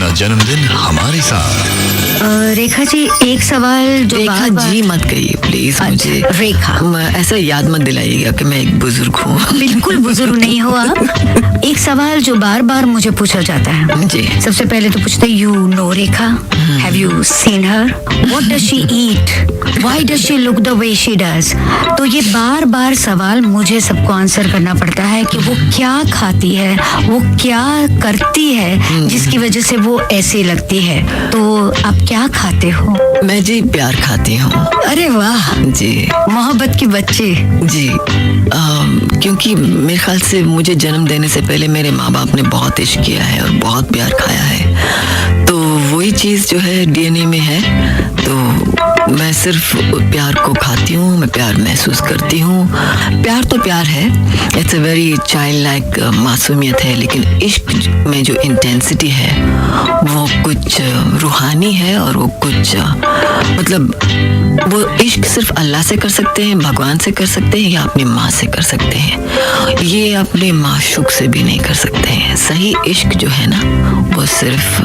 अपना जन्मदिन हमारे साथ। रेखा जी, एक सवाल जो रेखा जी मत कहिए प्लीज मुझे। रेखा, ऐसा याद मत दिलाइएगा कि मैं एक बुजुर्ग हूँ। बिल्कुल बुजुर्ग नहीं हो आप। एक सवाल जो बार बार मुझे पूछा जाता है जी। सबसे पहले तो पूछते you know Rekha, have you seen her, what does she eat, why does she look the way she does. तो ये बार बार सवाल मुझे सबको आंसर करना पड़ता है कि वो क्या खाती है, वो क्या करती है जिसकी वजह से वो ऐसी लगती है। तो आप क्या खाते हो? मैं जी प्यार खाती हूँ। अरे वाह जी, मोहब्बत की बच्ची। जी। क्योंकि मेरे ख्याल से मुझे जन्म देने से पहले मेरे माँ बाप ने बहुत इश्क किया है और बहुत प्यार खाया है, तो वही चीज़ जो है डीएनए में है। तो मैं सिर्फ प्यार को खाती हूँ, मैं प्यार महसूस करती हूँ। प्यार तो प्यार है, it's a very child like मासूमियत है, लेकिन इश्क में जो इंटेंसिटी है वो कुछ रूहानी है और वो कुछ मतलब वो इश्क सिर्फ अल्लाह से कर सकते हैं, भगवान से कर सकते हैं या अपनी माँ से कर सकते हैं। ये अपने माशूक से भी नहीं कर सकते हैं। सही इश्क जो है ना वो सिर्फ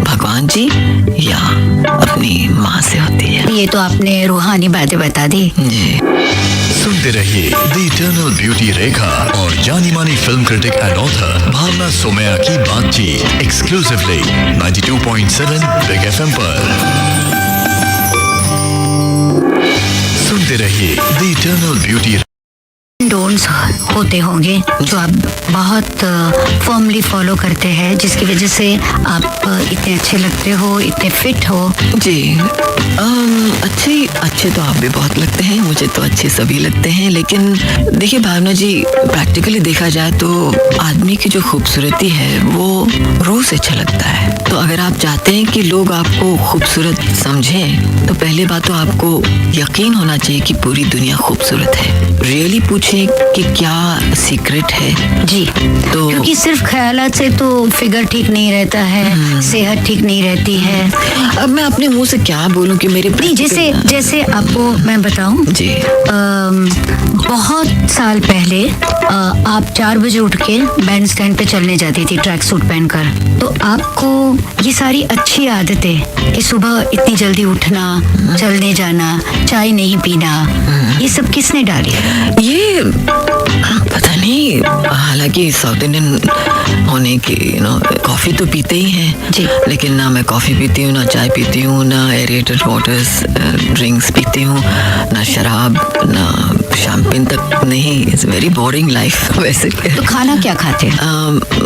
भगवान जी या अपनी माँ से होती है। ये तो आपने रूहानी बातें बता दी। जी। सुनते रहिए द इटर्नल ब्यूटी रेखा और जानी मानी film critic and author Bhavna Somaya की बातचीत एक्सक्लूसिवली 92.7 बिग एफएम पर। सुनते रहिए द इटर्नल ब्यूटी। डोंट्स होते होंगे जो आप बहुत फर्मली फॉलो करते हैं, जिसकी वजह से आप इतने अच्छे लगते हो, इतने फिट हो। जी। अच्छे तो आप भी बहुत लगते हैं, मुझे तो अच्छे सभी लगते हैं। लेकिन देखिए भावना जी, प्रैक्टिकली देखा जाए तो आदमी की जो खूबसूरती है वो रूह से छलकता है। तो अगर आप चाहते हैं कि लोग आपको खूबसूरत समझें तो पहली बात तो आपको यकीन होना चाहिए कि पूरी दुनिया खूबसूरत है। रियली पूछें कि क्या सीक्रेट है। जी। तो क्योंकि सिर्फ ख्यालात से तो फिगर ठीक नहीं रहता है, सेहत ठीक नहीं रहती है। अब मैं अपने मुंह से क्या बोलूं कि मेरे नहीं, जैसे आपको मैं बताऊं जी। बहुत साल पहले आप 4 बजे उठ के बैंड स्टैंड पे चलने जाती थी ट्रैक सूट पहनकर। तो आपको ये सारी अच्छी आदतें कि सुबह इतनी जल्दी उठना, चलने जाना, चाय नहीं पीना, ये सब किसने डाली? ये पता नहीं, हालांकि साउथ इंडियन होने की कॉफ़ी तो पीते ही हैं जी। लेकिन ना मैं कॉफ़ी पीती हूँ, ना चाय पीती हूँ, ना एरेटेड वाटर्स ड्रिंक्स पीती हूँ, ना शराब, ना शैम्पेन तक नहीं। It's very boring life. वैसे तो खाना क्या खाते हैं?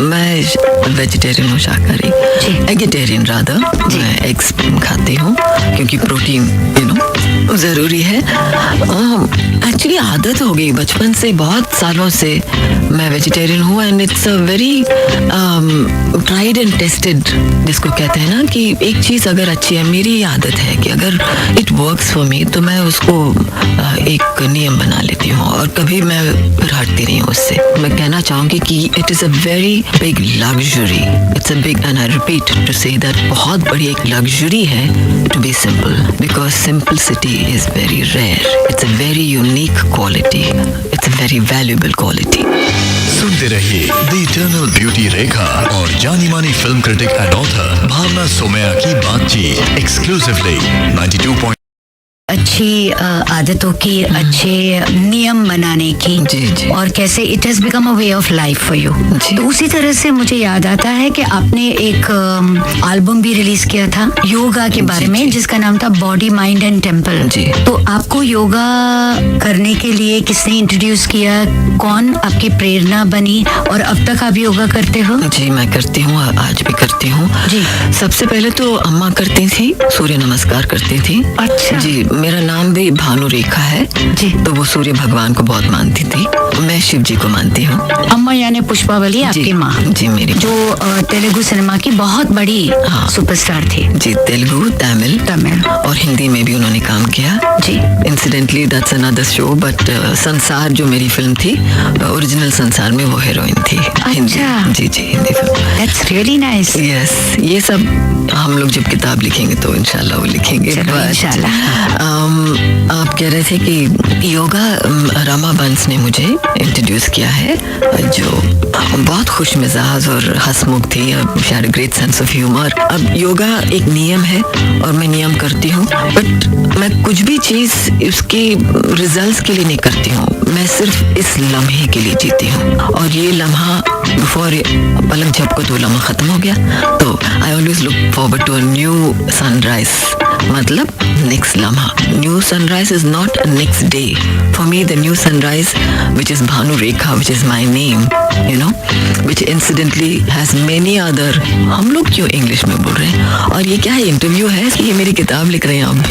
मैं वेजिटेरियन हूँ, शाकाहारी, एगिटेरियन रादर। मैं एग्स खाती हूँ क्योंकि प्रोटीन ज़रूरी है। एक्चुअली आदत हो गई बचपन से, बहुत सालों से मैं वेजिटेरियन हूँ and it's a very tried and tested, जिसको कहते हैं ना कि एक चीज़ अगर अच्छी है, मेरी आदत है कि अगर इट वर्क्स फॉर मी तो मैं उसको एक नियम बना लेती हूँ और कभी मैं फिर हटती नहीं हूँ उससे। मैं कहना चाहूँगी कि it is a very big luxury, it's a big, and I repeat to say that, बहुत बड़ी एक लग्जरी है to be simple, because simplicity is very rare, it's a very unique quality, it's a very valuable quality. सुनते रहिए the eternal beauty Rekha और जानी मानी film critic and author Bhavna Somaya की बातचीत एक्सक्लूसिवली 92. अच्छी आदतों की, अच्छे नियम बनाने की। जी। और कैसे it has become a way of life for you. तो उसी तरह से मुझे याद आता है कि आपने एक एल्बम भी रिलीज किया था योगा के बारे में, जिसका नाम था बॉडी माइंड एंड टेम्पल। तो आपको योगा करने के लिए किसने इंट्रोड्यूस किया, कौन आपकी प्रेरणा बनी और अब तक आप योगा करते हो? जी, मैं करती हूँ, आज भी करती हूँ जी। सबसे पहले तो अम्मा करती थी, सूर्य नमस्कार करती थी। अच्छा जी। मेरा नाम भी भानु रेखा है जी। तो वो सूर्य भगवान को बहुत मानती थी, मैं शिव जी को मानती हूँ। अम्मा यानी पुष्पावली आपकी माँ? जी, मेरी, जो तेलुगु सिनेमा की बहुत बड़ी सुपरस्टार थी। जी, तेलुगु, तमिल और हिंदी में भी उन्होंने काम किया। जी। Incidentally that's another show, but Sansar जो मेरी फिल्म थी, ओरिजिनल संसार में वो हीरोइन थी। अच्छा। जी, Hindi film. That's really nice. Yes, ये सब हम लोग जब किताब लिखेंगे तो इंशाल्लाह वो लिखेंगे। इंशाल्लाह। आप कह रहे थे कि योगा, रमा बंस ने मुझे इंट्रोड्यूस किया है, जो बहुत खुश मिजाज और हंसमुख थी। She had a great sense of humour. अब योगा एक नियम है और मैं नियम करती हूँ, बट मैं कुछ भी चीज़ उसके रिजल्ट्स के लिए नहीं करती हूँ, मैं सिर्फ इस लम्हे के लिए जीती हूँ। और ये लम्हा बिफोर पलक झपको तो लम्हा ख़त्म हो गया, तो I always look forward to a new sunrise, मतलब नेक्स्ट लम्हा। New sunrise is not a next day for me. The new sunrise which is Bhanu Rekha, which is my name, you know, which incidentally has many other. हम लोग क्यों English में बोल रहे हैं? और ये क्या है, इंटरव्यू है कि ये मेरी किताब लिख रहे हैं अब?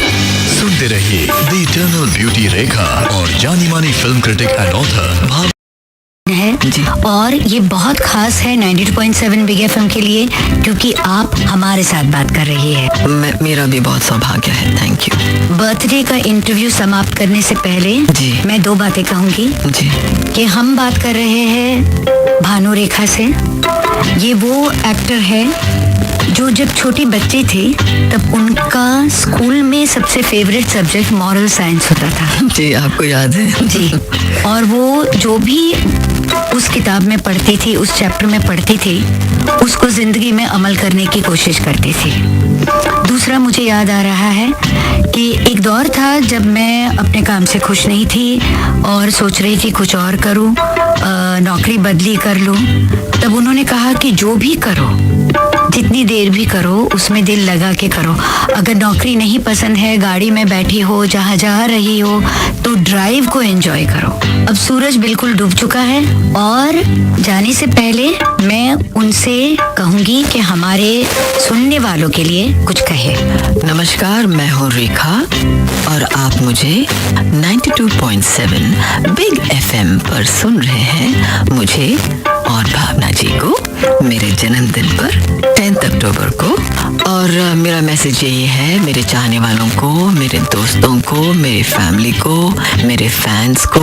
सुनते रहिए द इटर्नल ब्यूटी रेखा और जानी मानी फिल्म क्रिटिक एंड ऑथर भाव है जी। और ये बहुत खास है 92.7 बिग एफएम के लिए, क्योंकि आप हमारे साथ बात कर रही है। मेरा भी बहुत सौभाग्य है, थैंक यू। बर्थडे का इंटरव्यू समाप्त करने से पहले जी। मैं 2 बातें कहूंगी जी कि हम बात कर रहे हैं भानु रेखा से। ये वो एक्टर है जो जब छोटे बच्चे थे तब उनका स्कूल में सबसे फेवरेट सब्जेक्ट मॉरल साइंस होता था। जी, आपको याद है? जी। और वो जो भी उस किताब में पढ़ती थी, उस चैप्टर में पढ़ती थी, उसको जिंदगी में अमल करने की कोशिश करती थी। दूसरा, मुझे याद आ रहा है कि एक दौर था जब मैं अपने काम से खुश नहीं थी और सोच रही थी कुछ और करूं, नौकरी बदली कर लूं। तब उन्होंने कहा कि जो भी करो, जितनी देर भी करो, उसमें दिल लगा के करो। अगर नौकरी नहीं पसंद है, गाड़ी में बैठी हो, जहाँ जा रही हो, तो ड्राइव को एंजॉय करो। अब सूरज बिल्कुल डूब चुका है और जाने से पहले मैं उनसे कहूंगी कि हमारे सुनने वालों के लिए कुछ कहे। नमस्कार, मैं हूँ रेखा और आप मुझे 92.7 बिग एफएम पर सुन रहे हैं। मुझे और भावना जी को मेरे जन्मदिन पर 10 अक्टूबर को। और मेरा मैसेज यही है मेरे चाहने वालों को, मेरे दोस्तों को, मेरी फैमिली को, मेरे फैंस को,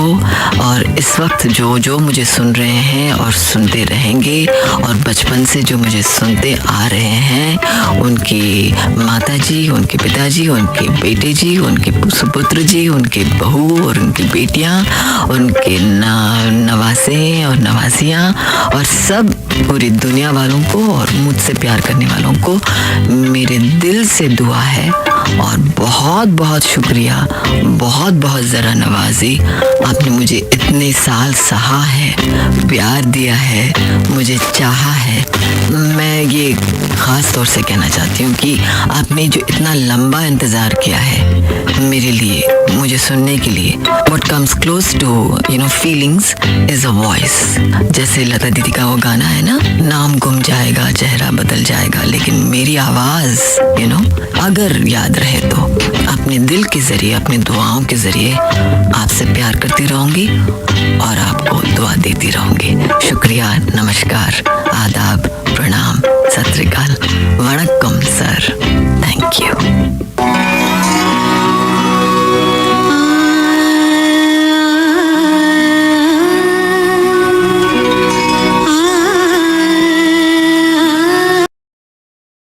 और इस वक्त जो जो मुझे सुन रहे हैं और सुनते रहेंगे और बचपन से जो मुझे सुनते आ रहे हैं, उनकी माता जी, उनके पिताजी, उनके बेटे जी, उनके सुपुत्र जी, उनके बहू और उनकी बेटियां, उनके नवासे और नवासियां, और सब पूरी दुनिया वालों को और मुझसे प्यार करने वालों को मेरे दिल से दुआ है। और बहुत बहुत शुक्रिया, बहुत बहुत ज़रा नवाजी, आपने मुझे इतने साल सहा है, प्यार दिया है, मुझे चाहा है। मैं ये ख़ास तौर से कहना चाहती हूँ कि आपने जो इतना लंबा इंतज़ार किया है मेरे लिए, मुझे सुनने के लिए। What comes close to feelings is a voice। जैसे लता दीदी का वो गाना है ना, नाम गुम जाएगा, चेहरा बदल जाएगा, लेकिन मेरी आवाज़ अगर याद रहे तो अपने दिल के ज़रिए, अपनी दुआओं के ज़रिए आपसे प्यार करती रहूँगी और आपको दुआ देती रहूँगी। शुक्रिया, नमस्कार, आदाब, प्रणाम, सत श्री अकाल।